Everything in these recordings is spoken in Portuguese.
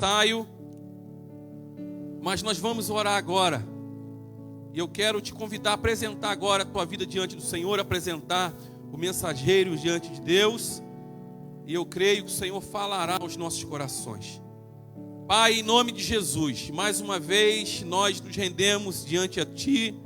ensaio, mas nós vamos orar agora. E eu quero te convidar a apresentar agora a tua vida diante do Senhor, apresentar o mensageiro diante de Deus. E eu creio que o Senhor falará aos nossos corações. Pai, em nome de Jesus, mais uma vez nós nos rendemos diante a Ti,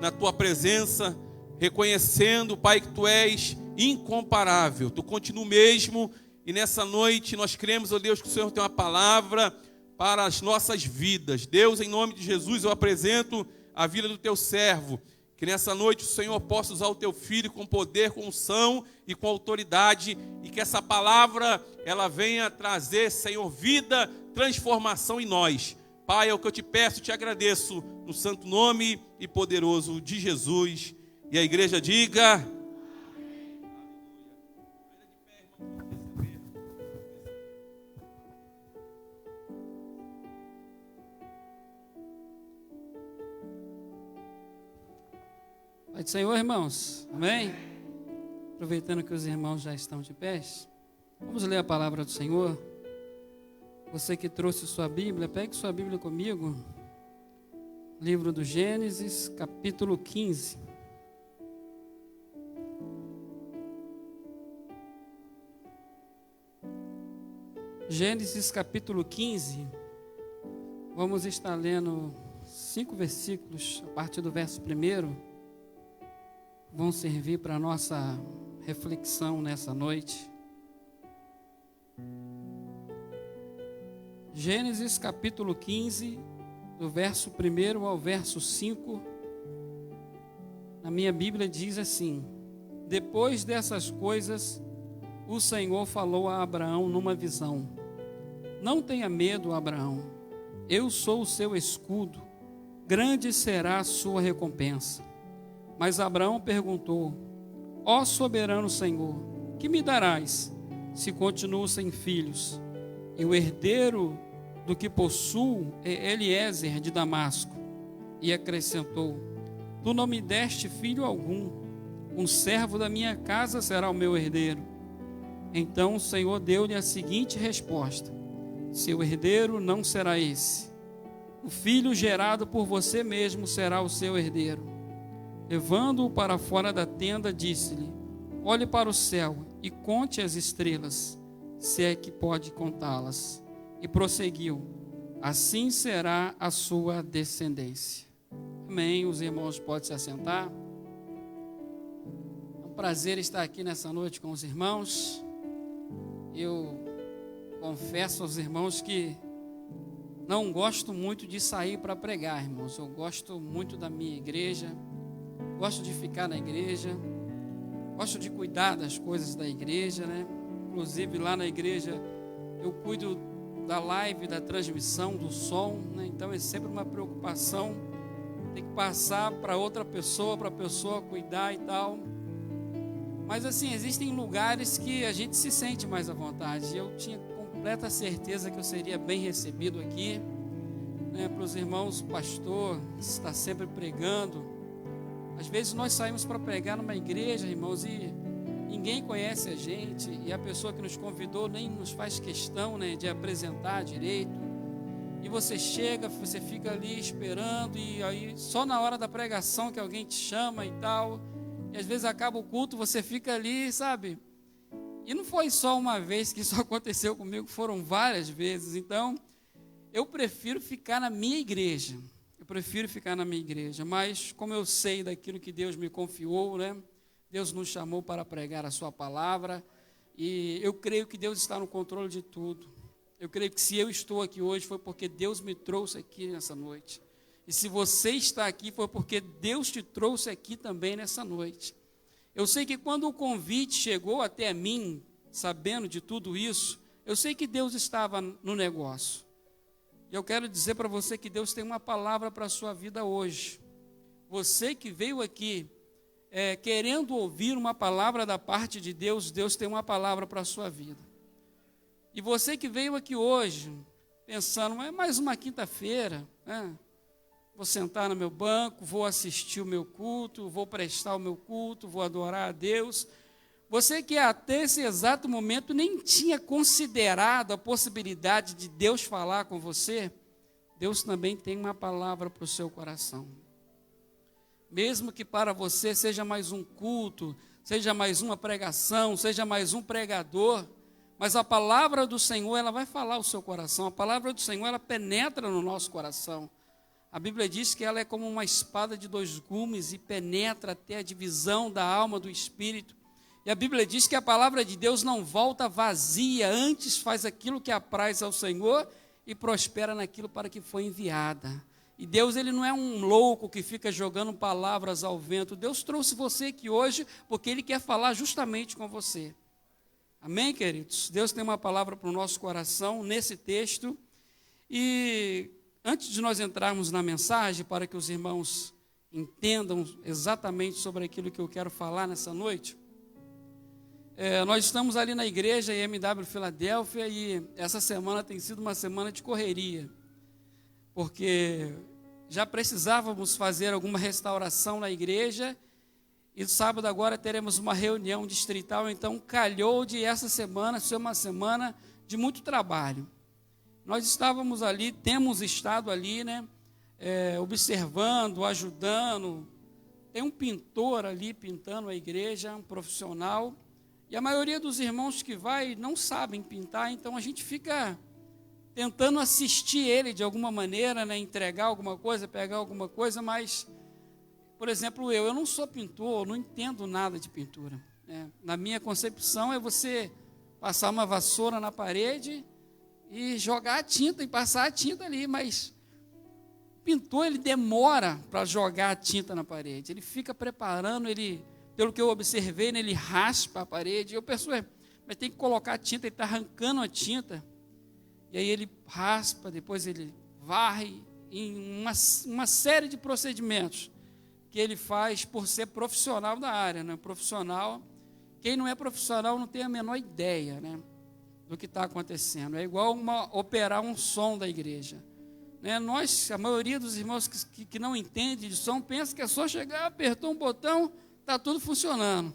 na Tua presença, reconhecendo, Pai, que Tu és incomparável, Tu continua o mesmo. E nessa noite nós cremos, ó Deus, que o Senhor tem uma palavra para as nossas vidas. Deus, em nome de Jesus, eu apresento a vida do Teu servo. Que nessa noite o Senhor possa usar o Teu Filho com poder, com unção e com autoridade. E que essa palavra, ela venha trazer, Senhor, vida, transformação em nós. Pai, é o que eu te peço e te agradeço, no santo nome e poderoso de Jesus. E a igreja diga... Pai do Senhor, irmãos, amém? Aproveitando que os irmãos já estão de pé, vamos ler a palavra do Senhor. Você que trouxe sua Bíblia, pegue sua Bíblia comigo. Livro do Gênesis, capítulo 15. Gênesis, capítulo 15. Vamos estar lendo 5 versículos, a partir do verso 1. Vão servir para a nossa reflexão nessa noite. Gênesis capítulo 15, do verso 1 ao verso 5. Na minha Bíblia diz assim: Depois dessas coisas, o Senhor falou a Abraão numa visão: Não tenha medo, Abraão, eu sou o seu escudo, grande será a sua recompensa. Mas Abraão perguntou: Ó soberano Senhor, que me darás, se continuo sem filhos? E o herdeiro do que possuo é Eliezer de Damasco. E acrescentou: Tu não me deste filho algum, um servo da minha casa será o meu herdeiro. Então o Senhor deu-lhe a seguinte resposta: Seu herdeiro não será esse. O filho gerado por você mesmo será o seu herdeiro. Levando-o para fora da tenda, disse-lhe: Olhe para o céu e conte as estrelas, se é que pode contá-las. E prosseguiu: Assim será a sua descendência. Amém. Os irmãos podem se assentar. É um prazer estar aqui nessa noite com os irmãos. Eu confesso aos irmãos que não gosto muito de sair para pregar, irmãos. Eu gosto muito da minha igreja. Gosto de ficar na igreja, gosto de cuidar das coisas da igreja, né? Inclusive lá na igreja eu cuido da live, da transmissão, do som, né? Então é sempre uma preocupação, tem que passar para outra pessoa, para a pessoa cuidar e tal. Mas assim, existem lugares que a gente se sente mais à vontade. Eu tinha completa certeza que eu seria bem recebido aqui, né? Para os irmãos, o pastor está sempre pregando. Às vezes nós saímos para pregar numa igreja, irmãos, e ninguém conhece a gente, e a pessoa que nos convidou nem nos faz questão, né, de apresentar direito. E você chega, você fica ali esperando, e aí só na hora da pregação que alguém te chama e tal, e às vezes acaba o culto, você fica ali, sabe? E não foi só uma vez que isso aconteceu comigo, foram várias vezes. Então, eu prefiro ficar na minha igreja. Mas como eu sei daquilo que Deus me confiou, né? Deus nos chamou para pregar a sua palavra, e eu creio que Deus está no controle de tudo. Eu creio que se eu estou aqui hoje foi porque Deus me trouxe aqui nessa noite. E se você está aqui foi porque Deus te trouxe aqui também nessa noite. Eu sei que quando o convite chegou até mim, sabendo de tudo isso, eu sei que Deus estava no negócio. E eu quero dizer para você que Deus tem uma palavra para a sua vida hoje. Você que veio aqui querendo ouvir uma palavra da parte de Deus, Deus tem uma palavra para a sua vida. E você que veio aqui hoje, pensando, é mais uma quinta-feira, né? Vou sentar no meu banco, vou assistir o meu culto, vou prestar o meu culto, vou adorar a Deus. Você que até esse exato momento nem tinha considerado a possibilidade de Deus falar com você, Deus também tem uma palavra para o seu coração. Mesmo que para você seja mais um culto, seja mais uma pregação, seja mais um pregador, mas a palavra do Senhor, ela vai falar ao seu coração. A palavra do Senhor, ela penetra no nosso coração. A Bíblia diz que ela é como uma espada de 2 gumes e penetra até a divisão da alma do espírito. E a Bíblia diz que a palavra de Deus não volta vazia, antes faz aquilo que apraz ao Senhor e prospera naquilo para que foi enviada. E Deus, ele não é um louco que fica jogando palavras ao vento. Deus trouxe você aqui hoje porque Ele quer falar justamente com você. Amém, queridos? Deus tem uma palavra para o nosso coração nesse texto. E antes de nós entrarmos na mensagem, para que os irmãos entendam exatamente sobre aquilo que eu quero falar nessa noite, nós estamos ali na igreja IMW Filadélfia e essa semana tem sido uma semana de correria, porque já precisávamos fazer alguma restauração na igreja e sábado agora teremos uma reunião distrital, então calhou de essa semana ser uma semana de muito trabalho. Nós estávamos ali, temos estado ali, observando, ajudando. Tem um pintor ali pintando a igreja, um profissional, e a maioria dos irmãos que vai não sabem pintar, então a gente fica tentando assistir ele de alguma maneira, entregar alguma coisa, pegar alguma coisa, mas, por exemplo, eu não sou pintor, não entendo nada de pintura. Na minha concepção é você passar uma vassoura na parede e jogar a tinta e passar a tinta ali, mas o pintor, ele demora para jogar a tinta na parede, ele fica preparando, pelo que eu observei, ele raspa a parede, eu penso, mas tem que colocar a tinta, ele está arrancando a tinta, e aí ele raspa, depois ele varre, em uma série de procedimentos que ele faz por ser profissional da área, Profissional, quem não é profissional não tem a menor ideia, do que está acontecendo. É igual operar um som da igreja. A maioria dos irmãos que não entende de som, pensa que é só chegar, apertou um botão, está tudo funcionando.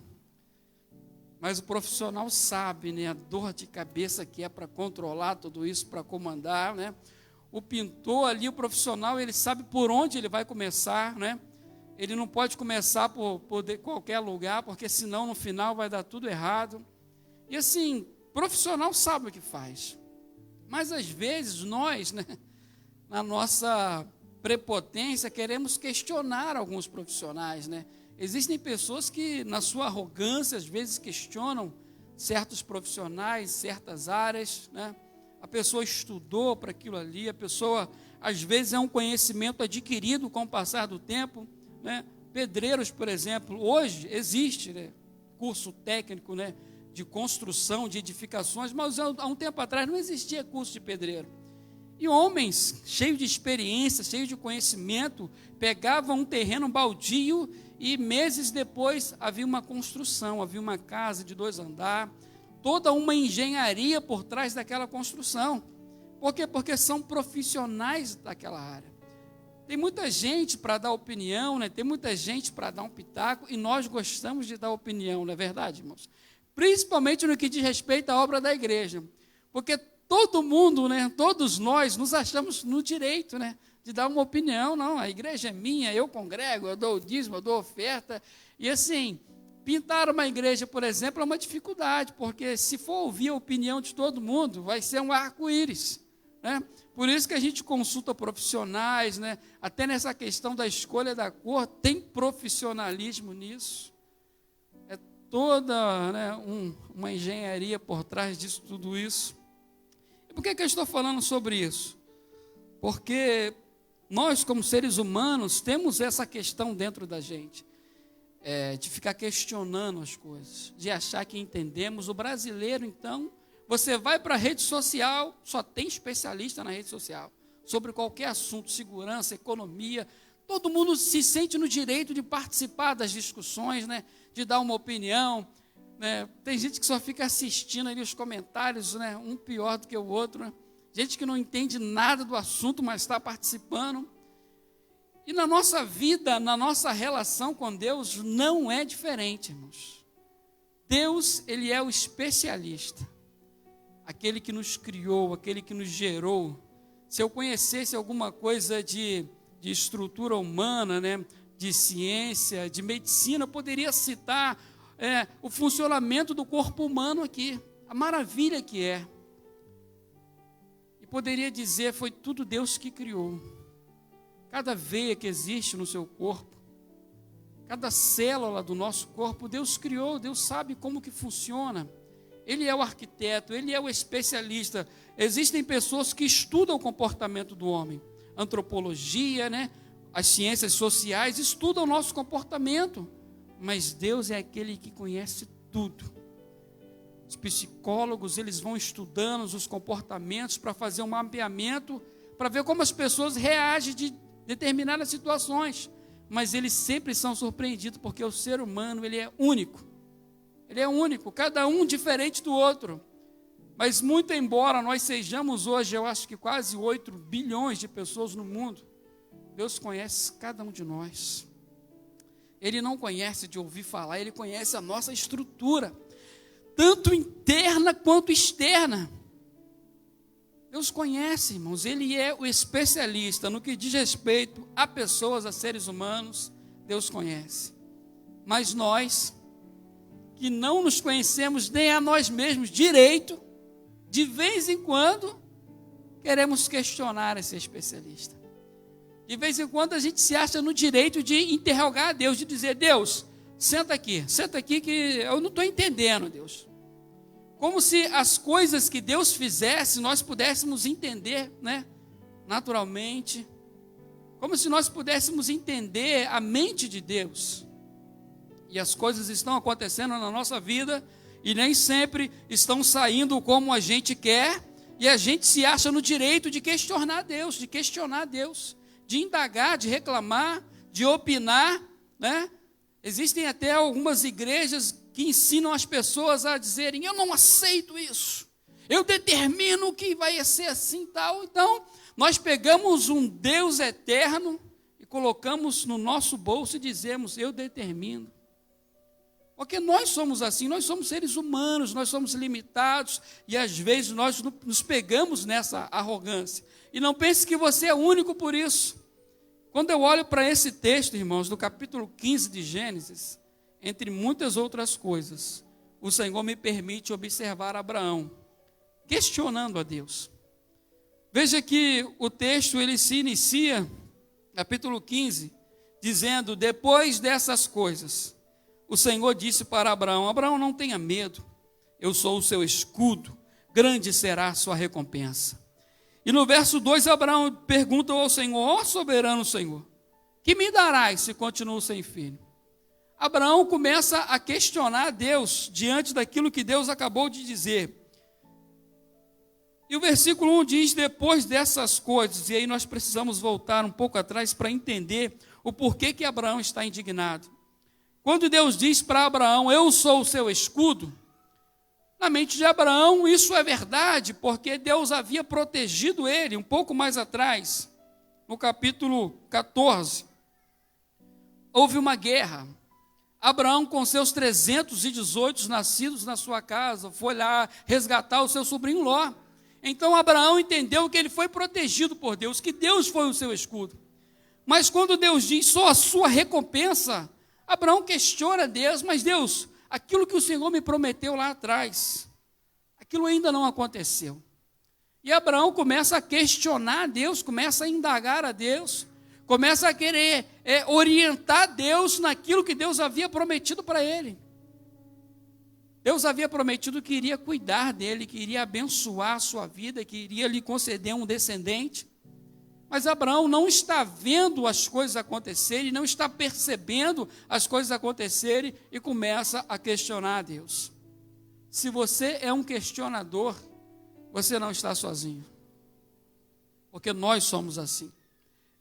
Mas o profissional sabe, a dor de cabeça que é para controlar tudo isso, para comandar, O pintor ali, o profissional, ele sabe por onde ele vai começar, Ele não pode começar por qualquer lugar, porque senão no final vai dar tudo errado. E assim, profissional sabe o que faz. Mas às vezes nós, na nossa prepotência, queremos questionar alguns profissionais, Existem pessoas que, na sua arrogância, às vezes questionam certos profissionais, certas áreas, A pessoa estudou para aquilo ali, a pessoa, às vezes, é um conhecimento adquirido com o passar do tempo, Pedreiros, por exemplo, hoje existe, curso técnico, de construção, de edificações, mas há um tempo atrás não existia curso de pedreiro. E homens cheios de experiência, cheios de conhecimento, pegavam um terreno baldio e meses depois havia uma construção, havia uma casa de 2 andares, toda uma engenharia por trás daquela construção. Por quê? Porque são profissionais daquela área. Tem muita gente para dar opinião, tem muita gente para dar um pitaco, e nós gostamos de dar opinião, não é verdade, irmãos? Principalmente no que diz respeito à obra da igreja, porque todo mundo, todos nós nos achamos no direito, de dar uma opinião. Não, a igreja é minha, eu congrego, eu dou o dízimo, eu dou oferta, e assim, pintar uma igreja, por exemplo, é uma dificuldade, porque se for ouvir a opinião de todo mundo, vai ser um arco-íris, Por isso que a gente consulta profissionais, Até nessa questão da escolha da cor, tem profissionalismo nisso. É toda uma engenharia por trás disso, tudo isso. E por que eu estou falando sobre isso? Porque nós, como seres humanos, temos essa questão dentro da gente, de ficar questionando as coisas, de achar que entendemos. O brasileiro, então, você vai para a rede social, só tem especialista na rede social, sobre qualquer assunto, segurança, economia, todo mundo se sente no direito de participar das discussões, de dar uma opinião, Tem gente que só fica assistindo ali os comentários, um pior do que o outro, Gente que não entende nada do assunto, mas está participando. E na nossa vida, na nossa relação com Deus, não é diferente, irmãos. Deus, Ele é o especialista, aquele que nos criou, aquele que nos gerou. Se eu conhecesse alguma coisa de estrutura humana, né, de ciência, de medicina, eu poderia citar o funcionamento do corpo humano aqui, a maravilha que é. E poderia dizer, foi tudo Deus que criou. Cada veia que existe no seu corpo, cada célula do nosso corpo, Deus criou, Deus sabe como que funciona. Ele é o arquiteto, Ele é o especialista. Existem pessoas que estudam o comportamento do homem. Antropologia, né? As ciências sociais estudam o nosso comportamento. Mas Deus é aquele que conhece tudo. Os psicólogos, eles vão estudando os comportamentos para fazer um mapeamento, para ver como as pessoas reagem de determinadas situações. Mas eles sempre são surpreendidos, porque o ser humano, ele é único. Ele é único, cada um diferente do outro. Mas muito embora nós sejamos hoje, eu acho que quase 8 bilhões de pessoas no mundo, Deus conhece cada um de nós. Ele não conhece de ouvir falar, Ele conhece a nossa estrutura, tanto interna quanto externa. Deus conhece, irmãos, Ele é o especialista no que diz respeito a pessoas, a seres humanos, Deus conhece. Mas nós, que não nos conhecemos nem a nós mesmos direito, de vez em quando, queremos questionar esse especialista. De vez em quando a gente se acha no direito de interrogar a Deus, de dizer, Deus, senta aqui que eu não estou entendendo, Deus. Como se as coisas que Deus fizesse, nós pudéssemos entender, né, naturalmente. Como se nós pudéssemos entender a mente de Deus. E as coisas estão acontecendo na nossa vida, e nem sempre estão saindo como a gente quer, e a gente se acha no direito de questionar Deus, de indagar, de reclamar, de opinar, né? Existem até algumas igrejas que ensinam as pessoas a dizerem, eu não aceito isso, eu determino que vai ser assim tal. Então, nós pegamos um Deus eterno e colocamos no nosso bolso e dizemos, eu determino. Porque nós somos assim, nós somos seres humanos, nós somos limitados, e às vezes nós nos pegamos nessa arrogância. E não pense que você é único por isso. Quando eu olho para esse texto, irmãos, do capítulo 15 de Gênesis, entre muitas outras coisas, o Senhor me permite observar Abraão, questionando a Deus. Veja que o texto, ele se inicia, capítulo 15, dizendo, depois dessas coisas, o Senhor disse para Abraão, Abraão, não tenha medo, eu sou o seu escudo, grande será a sua recompensa. E no verso 2, Abraão pergunta ao Senhor, ó soberano Senhor, que me darás se continuo sem filho? Abraão começa a questionar Deus diante daquilo que Deus acabou de dizer. E o versículo 1 diz, depois dessas coisas, e aí nós precisamos voltar um pouco atrás para entender o porquê que Abraão está indignado. Quando Deus diz para Abraão, eu sou o seu escudo, na mente de Abraão isso é verdade, porque Deus havia protegido ele um pouco mais atrás, no capítulo 14. Houve uma guerra. Abraão, com seus 318 nascidos na sua casa, foi lá resgatar o seu sobrinho Ló. Então Abraão entendeu que ele foi protegido por Deus, que Deus foi o seu escudo. Mas quando Deus diz, sou a sua recompensa, Abraão questiona Deus, mas Deus, aquilo que o Senhor me prometeu lá atrás, aquilo ainda não aconteceu. E Abraão começa a questionar Deus, começa a indagar a Deus, começa a querer orientar Deus naquilo que Deus havia prometido para ele. Deus havia prometido que iria cuidar dele, que iria abençoar a sua vida, que iria lhe conceder um descendente. Mas Abraão não está vendo as coisas acontecerem, não está percebendo as coisas acontecerem e começa a questionar a Deus. Se você é um questionador, você não está sozinho. Porque nós somos assim.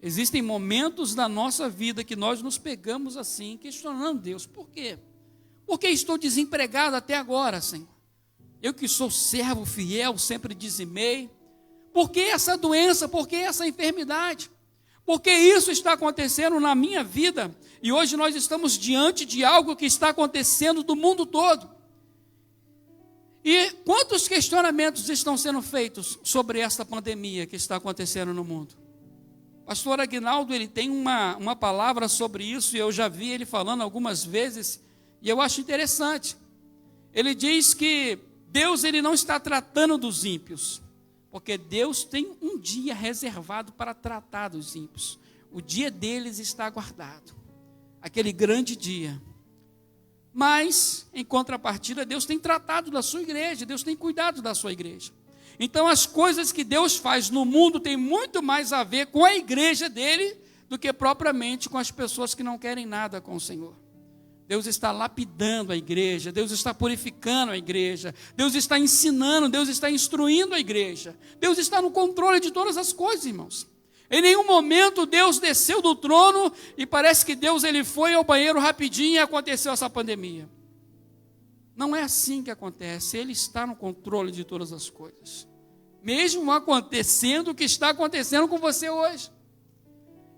Existem momentos da nossa vida que nós nos pegamos assim, questionando Deus. Por quê? Porque estou desempregado até agora, Senhor. Eu que sou servo fiel, sempre dizimei. Por que essa doença? Por que essa enfermidade? Por que isso está acontecendo na minha vida? E hoje nós estamos diante de algo que está acontecendo do mundo todo. E quantos questionamentos estão sendo feitos sobre esta pandemia que está acontecendo no mundo? Pastor Aguinaldo, ele tem uma palavra sobre isso, e eu já vi ele falando algumas vezes, e eu acho interessante. Ele diz que Deus, ele não está tratando dos ímpios, porque Deus tem um dia reservado para tratar dos ímpios. O dia deles está guardado, aquele grande dia. Mas, em contrapartida, Deus tem tratado da sua igreja, Deus tem cuidado da sua igreja. Então, as coisas que Deus faz no mundo têm muito mais a ver com a igreja dele do que propriamente com as pessoas que não querem nada com o Senhor. Deus está lapidando a igreja, Deus está purificando a igreja, Deus está ensinando, Deus está instruindo a igreja. Deus está no controle de todas as coisas, irmãos. Em nenhum momento Deus desceu do trono e parece que Deus ele foi ao banheiro rapidinho e aconteceu essa pandemia. Não é assim que acontece, Ele está no controle de todas as coisas. Mesmo acontecendo o que está acontecendo com você hoje.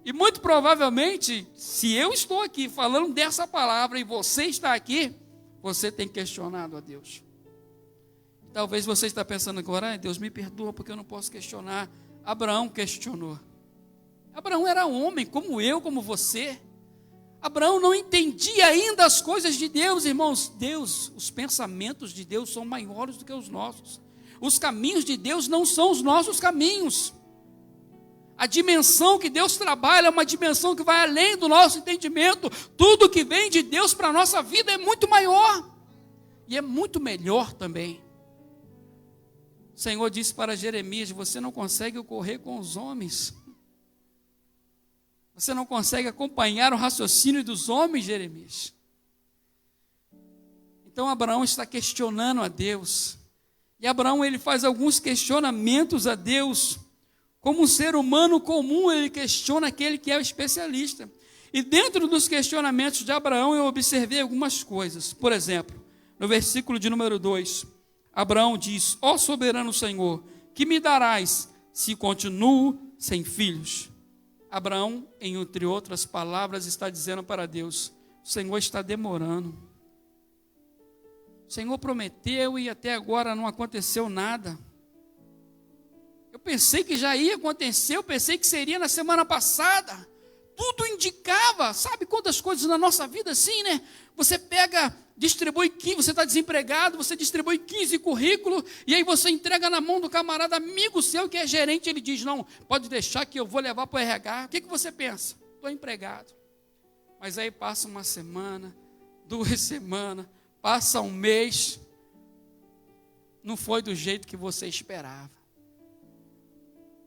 E muito provavelmente, se eu estou aqui falando dessa palavra e você está aqui, você tem questionado a Deus. Talvez você está pensando agora, Deus me perdoa porque eu não posso questionar. Abraão questionou. Abraão era homem, como eu, como você. Abraão não entendia ainda as coisas de Deus, irmãos. Deus, os pensamentos de Deus são maiores do que os nossos. Os caminhos de Deus não são os nossos caminhos. A dimensão que Deus trabalha é uma dimensão que vai além do nosso entendimento. Tudo que vem de Deus para a nossa vida é muito maior. E é muito melhor também. O Senhor disse para Jeremias, você não consegue correr com os homens. Você não consegue acompanhar o raciocínio dos homens, Jeremias. Então Abraão está questionando a Deus. E Abraão ele faz alguns questionamentos a Deus. Como um ser humano comum, ele questiona aquele que é o especialista. E dentro dos questionamentos de Abraão, eu observei algumas coisas. Por exemplo, no versículo de número 2, Abraão diz, ó soberano Senhor, que me darás se continuo sem filhos? Abraão, entre outras palavras, está dizendo para Deus, o Senhor está demorando. O Senhor prometeu e até agora não aconteceu nada. Eu pensei que já ia acontecer, eu pensei que seria na semana passada. Tudo indicava, sabe quantas coisas na nossa vida assim, né? Você pega, distribui 15, você está desempregado, você distribui 15 currículos, e aí você entrega na mão do camarada amigo seu que é gerente, ele diz, não, pode deixar que eu vou levar para o RH. O que você pensa? Estou empregado. Mas aí passa uma semana, 2 semanas, passa um mês, não foi do jeito que você esperava.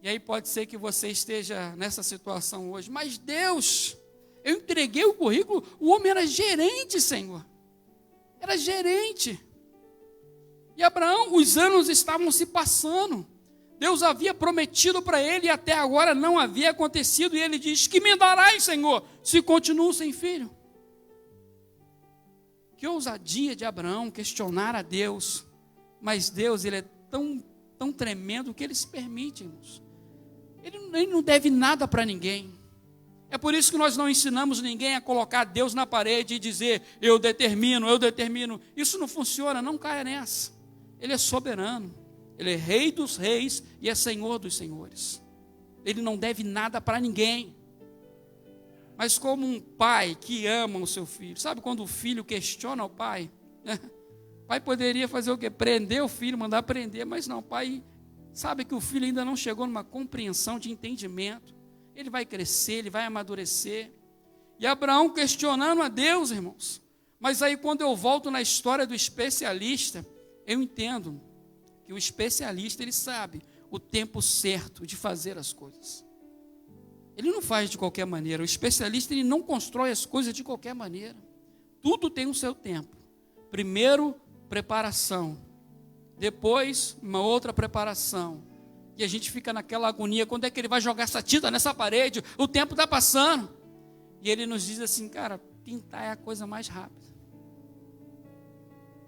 E aí pode ser que você esteja nessa situação hoje. Mas Deus, eu entreguei o currículo, o homem era gerente, Senhor. Era gerente. E Abraão, os anos estavam se passando. Deus havia prometido para ele e até agora não havia acontecido. E ele diz, que me darás, Senhor, se continuo sem filho? Que ousadia de Abraão questionar a Deus. Mas Deus, ele é tão tremendo que ele se permite, irmãos. Ele não deve nada para ninguém. É por isso que nós não ensinamos ninguém a colocar Deus na parede e dizer, eu determino. Isso não funciona, não caia nessa. Ele é soberano. Ele é rei dos reis e é senhor dos senhores. Ele não deve nada para ninguém. Mas como um pai que ama o seu filho, sabe quando o filho questiona o pai? O pai poderia fazer o quê? Prender o filho, mandar prender, mas não, o pai sabe que o filho ainda não chegou numa compreensão de entendimento. Ele vai crescer, ele vai amadurecer. E Abraão questionando a Deus, irmãos. Mas aí quando eu volto na história do especialista, eu entendo que o especialista, ele sabe o tempo certo de fazer as coisas. Ele não faz de qualquer maneira. O especialista, ele não constrói as coisas de qualquer maneira. Tudo tem o seu tempo. Primeiro, preparação. Depois, uma outra preparação. E a gente fica naquela agonia. Quando é que ele vai jogar essa tinta nessa parede? O tempo está passando. E ele nos diz assim, cara, pintar é a coisa mais rápida.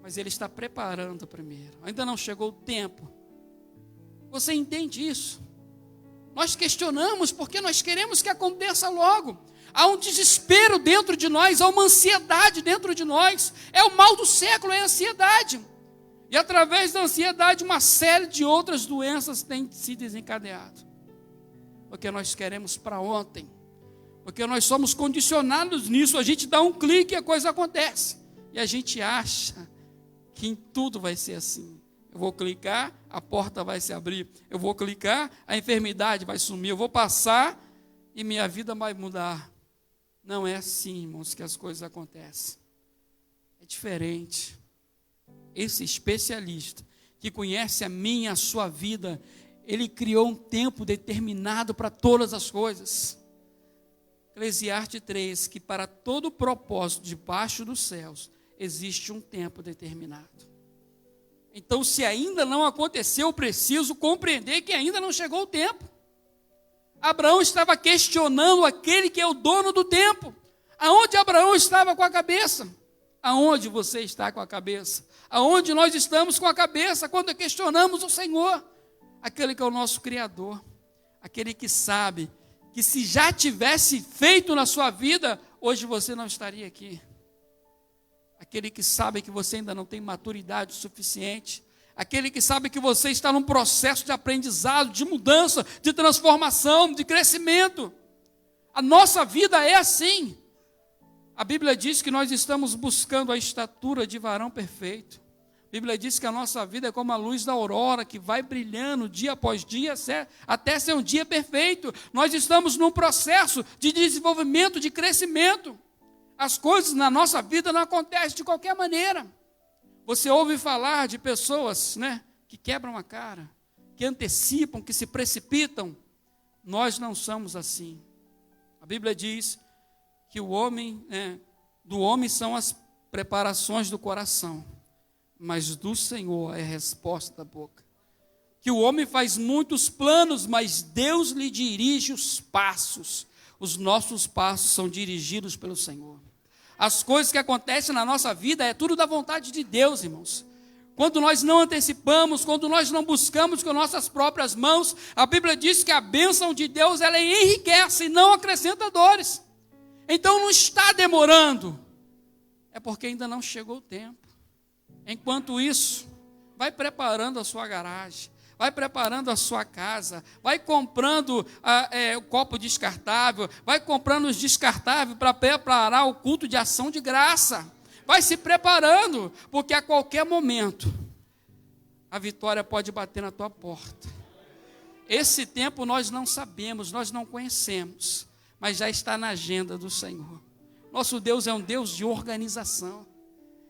Mas ele está preparando primeiro. Ainda não chegou o tempo. Você entende isso? Nós questionamos porque nós queremos que aconteça logo. Há um desespero dentro de nós, há uma ansiedade dentro de nós. É o mal do século, é a ansiedade. E através da ansiedade, uma série de outras doenças têm se desencadeado. Porque nós queremos para ontem. Porque nós somos condicionados nisso. A gente dá um clique e a coisa acontece. E a gente acha que em tudo vai ser assim. Eu vou clicar, a porta vai se abrir. Eu vou clicar, a enfermidade vai sumir. Eu vou passar e minha vida vai mudar. Não é assim, irmãos, que as coisas acontecem. É diferente. Esse especialista que conhece a minha, a sua vida, ele criou um tempo determinado para todas as coisas. Eclesiastes 3, que para todo propósito debaixo dos céus, existe um tempo determinado. Então, se ainda não aconteceu, eu preciso compreender que ainda não chegou o tempo. Abraão estava questionando aquele que é o dono do tempo. Aonde Abraão estava com a cabeça? Aonde você está com a cabeça? Aonde nós estamos com a cabeça quando questionamos o Senhor? Aquele que é o nosso Criador. Aquele que sabe que se já tivesse feito na sua vida, hoje você não estaria aqui. Aquele que sabe que você ainda não tem maturidade suficiente. Aquele que sabe que você está num processo de aprendizado, de mudança, de transformação, de crescimento. A nossa vida é assim. A Bíblia diz que nós estamos buscando a estatura de varão perfeito. A Bíblia diz que a nossa vida é como a luz da aurora, que vai brilhando dia após dia, até ser um dia perfeito. Nós estamos num processo de desenvolvimento, de crescimento. As coisas na nossa vida não acontecem de qualquer maneira. Você ouve falar de pessoas, que quebram a cara, que antecipam, que se precipitam. Nós não somos assim. A Bíblia diz que do homem são as preparações do coração, mas do Senhor é a resposta da boca. Que o homem faz muitos planos, mas Deus lhe dirige os passos. Os nossos passos são dirigidos pelo Senhor. As coisas que acontecem na nossa vida é tudo da vontade de Deus, irmãos. Quando nós não antecipamos, quando nós não buscamos com nossas próprias mãos, a Bíblia diz que a bênção de Deus, ela enriquece e não acrescenta dores. Então não está demorando, é porque ainda não chegou o tempo. Enquanto isso, vai preparando a sua garagem, vai preparando a sua casa, vai comprando o copo descartável, vai comprando os descartáveis para preparar o culto de ação de graça. Vai se preparando, porque a qualquer momento a vitória pode bater na tua porta. Esse tempo nós não sabemos, nós não conhecemos, mas já está na agenda do Senhor. Nosso Deus é um Deus de organização.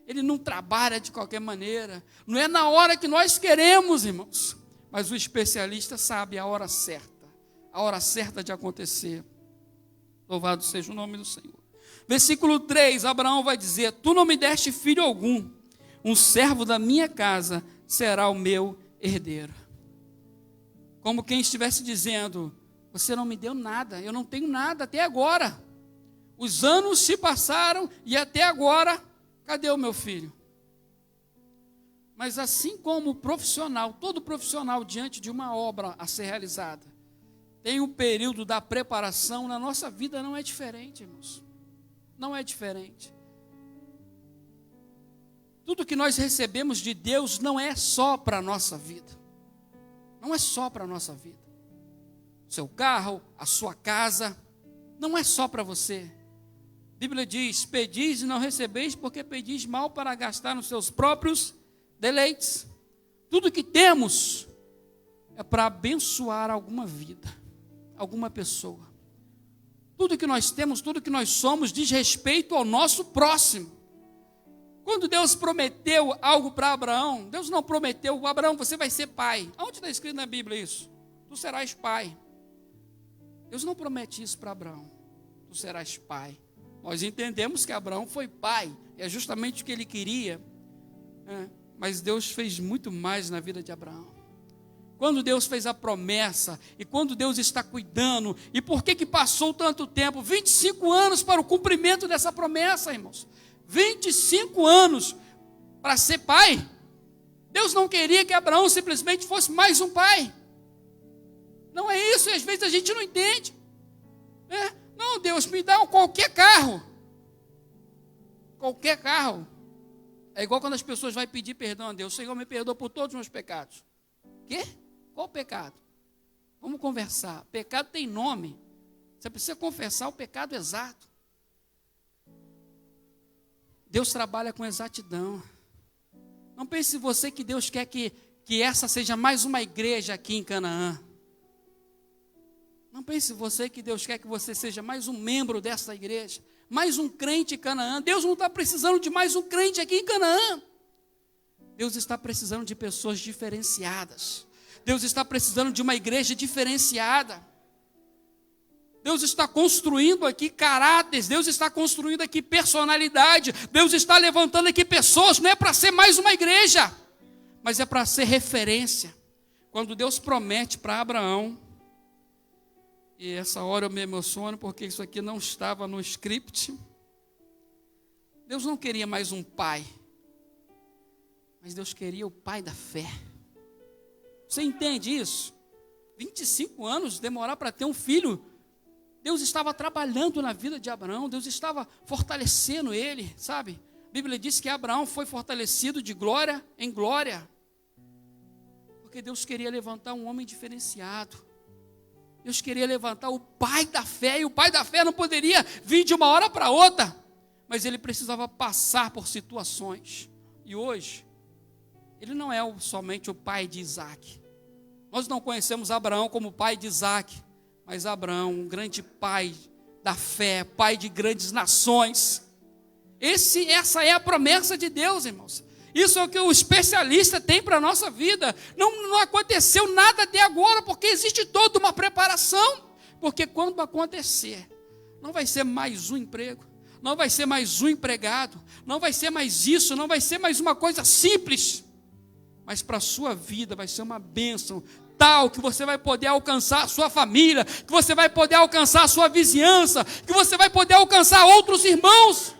Ele não trabalha de qualquer maneira. Não é na hora que nós queremos, irmãos. Mas o especialista sabe a hora certa de acontecer. Louvado seja o nome do Senhor. Versículo 3, Abraão vai dizer: tu não me deste filho algum, um servo da minha casa será o meu herdeiro. Como quem estivesse dizendo: você não me deu nada, eu não tenho nada até agora. Os anos se passaram e até agora, cadê o meu filho? Mas assim como o profissional, todo profissional diante de uma obra a ser realizada, tem um período da preparação, na nossa vida não é diferente, irmãos. Não é diferente. Tudo que nós recebemos de Deus não é só para a nossa vida. Não é só para a nossa vida. O seu carro, a sua casa, não é só para você. A Bíblia diz: pedis e não recebeis, porque pedis mal para gastar nos seus próprios deleites. Tudo que temos é para abençoar alguma vida, alguma pessoa. Tudo que nós temos, tudo que nós somos, diz respeito ao nosso próximo. Quando Deus prometeu algo para Abraão, Deus não prometeu: Abraão, você vai ser pai. Aonde está escrito na Bíblia isso? Tu serás pai. Deus não promete isso para Abraão. Tu serás pai. Nós entendemos que Abraão foi pai, é justamente o que ele queria, mas Deus fez muito mais na vida de Abraão. Quando Deus fez a promessa, e quando Deus está cuidando, e por que passou tanto tempo? 25 anos para o cumprimento dessa promessa, irmãos. 25 anos para ser pai. Deus não queria que Abraão simplesmente fosse mais um pai. Não é isso, e às vezes a gente não entende. Não, Deus, me dá qualquer carro. Qualquer carro. É igual quando as pessoas vão pedir perdão a Deus. Senhor, me perdoa por todos os meus pecados. Quê? Qual pecado? Vamos conversar. Pecado tem nome. Você precisa confessar o pecado exato. Deus trabalha com exatidão. Não pense você que Deus quer que essa seja mais uma igreja aqui em Canaã. Não pense você que Deus quer que você seja mais um membro dessa igreja, mais um crente em Canaã. Deus não está precisando de mais um crente aqui em Canaã. Deus está precisando de pessoas diferenciadas. Deus está precisando de uma igreja diferenciada. Deus está construindo aqui caráteres, Deus está construindo aqui personalidade, Deus está levantando aqui pessoas, não é para ser mais uma igreja, mas é para ser referência. Quando Deus promete para Abraão, e essa hora eu me emociono porque isso aqui não estava no script. Deus não queria mais um pai, mas Deus queria o pai da fé. Você entende isso? 25 anos, demorar para ter um filho. Deus estava trabalhando na vida de Abraão, Deus estava fortalecendo ele, sabe? A Bíblia diz que Abraão foi fortalecido de glória em glória, porque Deus queria levantar um homem diferenciado. Deus queria levantar o pai da fé, e o pai da fé não poderia vir de uma hora para outra, mas ele precisava passar por situações. E hoje, ele não é somente o pai de Isaac. Nós não conhecemos Abraão como pai de Isaac, mas Abraão, um grande pai da fé, pai de grandes nações. Essa é a promessa de Deus, irmãos. Isso é o que o especialista tem para a nossa vida. Não aconteceu nada até agora, porque existe toda uma preparação. Porque quando acontecer, não vai ser mais um emprego, não vai ser mais um empregado, não vai ser mais isso, não vai ser mais uma coisa simples, mas para a sua vida vai ser uma bênção tal que você vai poder alcançar a sua família, que você vai poder alcançar a sua vizinhança, que você vai poder alcançar outros irmãos.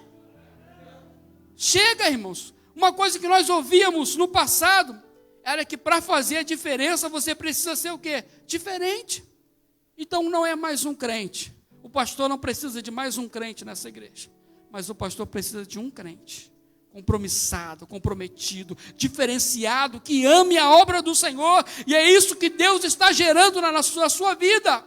Chega, irmãos. Uma coisa que nós ouvíamos no passado era que para fazer a diferença você precisa ser o quê? Diferente. Então não é mais um crente. O pastor não precisa de mais um crente nessa igreja, mas o pastor precisa de um crente compromissado, comprometido, diferenciado, que ame a obra do Senhor, e é isso que Deus está gerando na sua vida.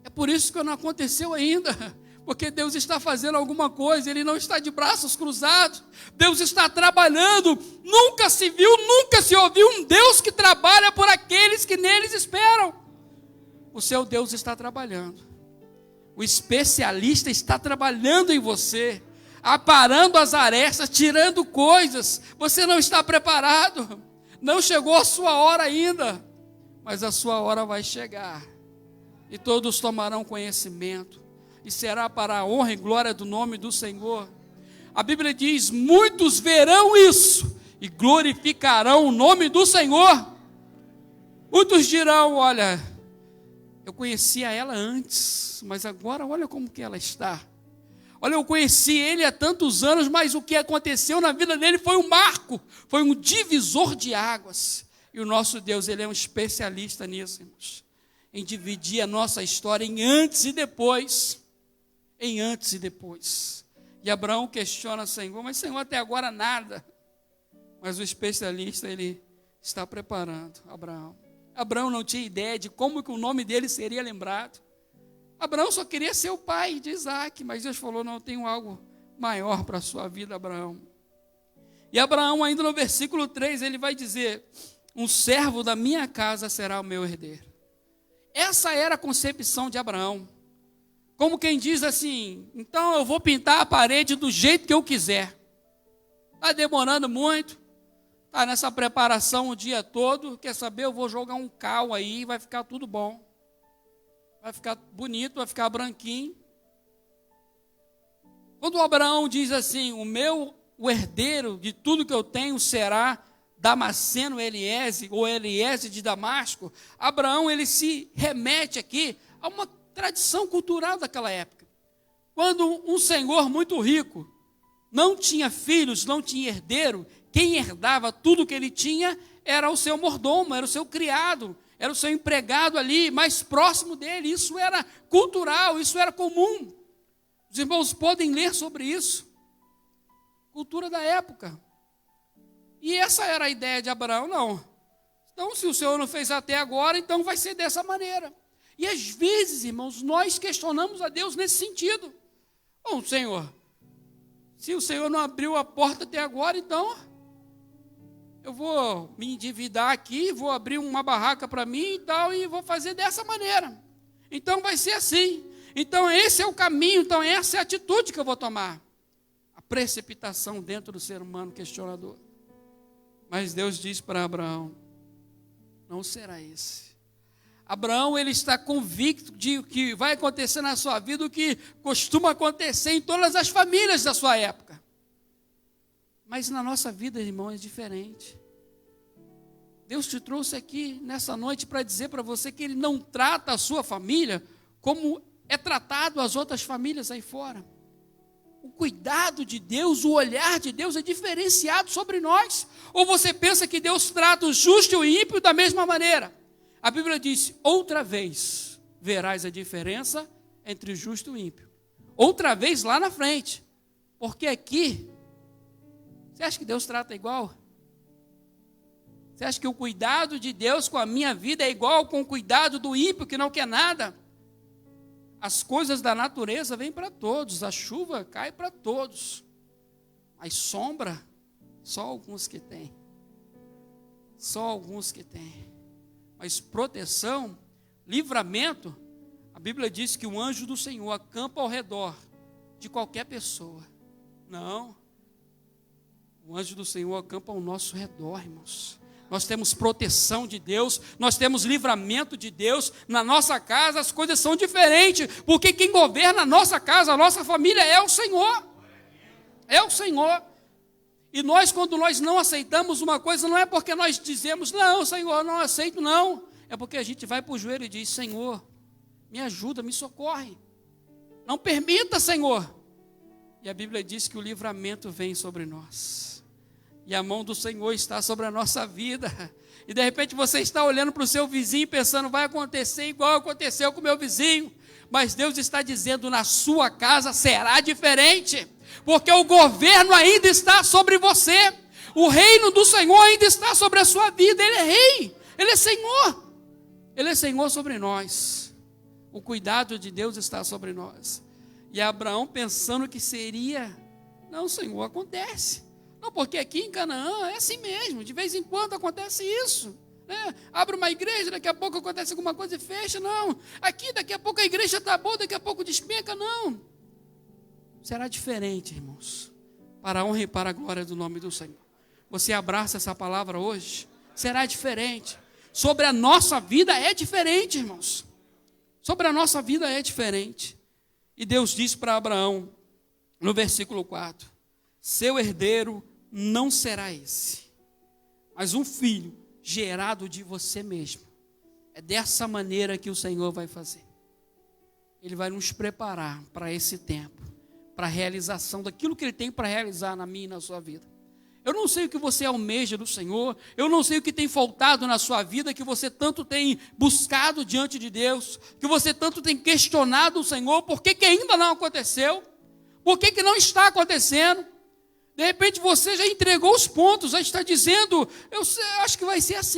É por isso que não aconteceu ainda, porque Deus está fazendo alguma coisa, Ele não está de braços cruzados, Deus está trabalhando. Nunca se viu, nunca se ouviu um Deus que trabalha por aqueles que neles esperam. O seu Deus está trabalhando, o especialista está trabalhando em você, aparando as arestas, tirando coisas. Você não está preparado, não chegou a sua hora ainda, mas a sua hora vai chegar, e todos tomarão conhecimento, e será para a honra e glória do nome do Senhor. A Bíblia diz: muitos verão isso, e glorificarão o nome do Senhor. Muitos dirão: olha, eu conhecia ela antes, mas agora olha como que ela está. Olha, eu conheci ele há tantos anos, mas o que aconteceu na vida dele foi um marco, foi um divisor de águas. E o nosso Deus, Ele é um especialista nisso, irmãos, em dividir a nossa história em antes e depois. Em antes e depois. E Abraão questiona o Senhor: mas Senhor, até agora nada. Mas o especialista, ele está preparando Abraão. Abraão não tinha ideia de como que o nome dele seria lembrado. Abraão só queria ser o pai de Isaac, mas Deus falou: não, eu tenho algo maior para a sua vida, Abraão. E Abraão, ainda no versículo 3, ele vai dizer: um servo da minha casa será o meu herdeiro. Essa era a concepção de Abraão. Como quem diz assim: então eu vou pintar a parede do jeito que eu quiser. Está demorando muito, está nessa preparação o dia todo, quer saber, eu vou jogar um cal aí e vai ficar tudo bom. Vai ficar bonito, vai ficar branquinho. Quando o Abraão diz assim: o herdeiro de tudo que eu tenho será Damasceno Eliese, ou Eliese de Damasco, Abraão, ele se remete aqui a uma tradição cultural daquela época. Quando um senhor muito rico não tinha filhos, não tinha herdeiro, quem herdava tudo que ele tinha era o seu mordomo, era o seu criado, era o seu empregado ali, mais próximo dele. Isso era cultural, isso era comum. Os irmãos podem ler sobre isso. cultura da época. E essa era a ideia de Abraão, não. Então, se o Senhor não fez até agora, então vai ser dessa maneira. E às vezes, irmãos, nós questionamos a Deus nesse sentido. Bom, Senhor, se o Senhor não abriu a porta até agora, então eu vou me endividar aqui, vou abrir uma barraca para mim e tal, e vou fazer dessa maneira. Então vai ser assim. Então esse é o caminho, então essa é a atitude que eu vou tomar. A precipitação dentro do ser humano questionador. Mas Deus diz para Abraão, não será esse. Abraão, ele está convicto de que vai acontecer na sua vida o que costuma acontecer em todas as famílias da sua época. Mas na nossa vida, irmão, é diferente. Deus te trouxe aqui nessa noite para dizer para você que Ele não trata a sua família como é tratado as outras famílias aí fora. O cuidado de Deus, o olhar de Deus é diferenciado sobre nós. Ou você pensa que Deus trata o justo e o ímpio da mesma maneira? A Bíblia diz, outra vez verás a diferença entre o justo e o ímpio. Outra vez lá na frente. Porque aqui, você acha que Deus trata igual? Você acha que o cuidado de Deus com a minha vida é igual com o cuidado do ímpio que não quer nada? As coisas da natureza vêm para todos, a chuva cai para todos. Mas sombra, só alguns que têm. Só alguns que têm. Mas proteção, livramento, a Bíblia diz que o anjo do Senhor acampa ao redor de qualquer pessoa. Não. O anjo do Senhor acampa ao nosso redor, irmãos. Nós temos proteção de Deus, nós temos livramento de Deus. Na nossa casa as coisas são diferentes, porque quem governa a nossa casa, a nossa família é o Senhor. É o Senhor. E nós, quando nós não aceitamos uma coisa, não é porque nós dizemos, não, Senhor, não aceito, não. É porque a gente vai para o joelho e diz, Senhor, me ajuda, me socorre. Não permita, Senhor. E a Bíblia diz que o livramento vem sobre nós. E a mão do Senhor está sobre a nossa vida. E de repente você está olhando para o seu vizinho pensando, vai acontecer igual aconteceu com o meu vizinho. Mas Deus está dizendo, na sua casa será diferente. Porque o governo ainda está sobre você. O reino do Senhor ainda está sobre a sua vida. Ele é rei, Ele é Senhor. Ele é Senhor sobre nós. O cuidado de Deus está sobre nós. E Abraão pensando que seria, não, Senhor, acontece. Não, porque aqui em Canaã é assim mesmo, de vez em quando acontece isso. Né? Abre uma igreja, daqui a pouco acontece alguma coisa e fecha, não. Aqui daqui a pouco a igreja está boa, daqui a pouco despenca, não. Será diferente, irmãos, para a honra e para a glória do nome do Senhor. Você abraça essa palavra hoje? Será diferente. Sobre a nossa vida é diferente, irmãos. Sobre a nossa vida é diferente. E Deus diz para Abraão, no versículo 4, seu herdeiro não será esse, mas um filho gerado de você mesmo. É dessa maneira que o Senhor vai fazer. Ele vai nos preparar para esse tempo, para a realização daquilo que Ele tem para realizar na minha e na sua vida. Eu não sei o que você almeja do Senhor, eu não sei o que tem faltado na sua vida, que você tanto tem buscado diante de Deus, que você tanto tem questionado o Senhor, por que ainda não aconteceu, por que não está acontecendo. De repente você já entregou os pontos, já está dizendo, eu acho que vai ser assim.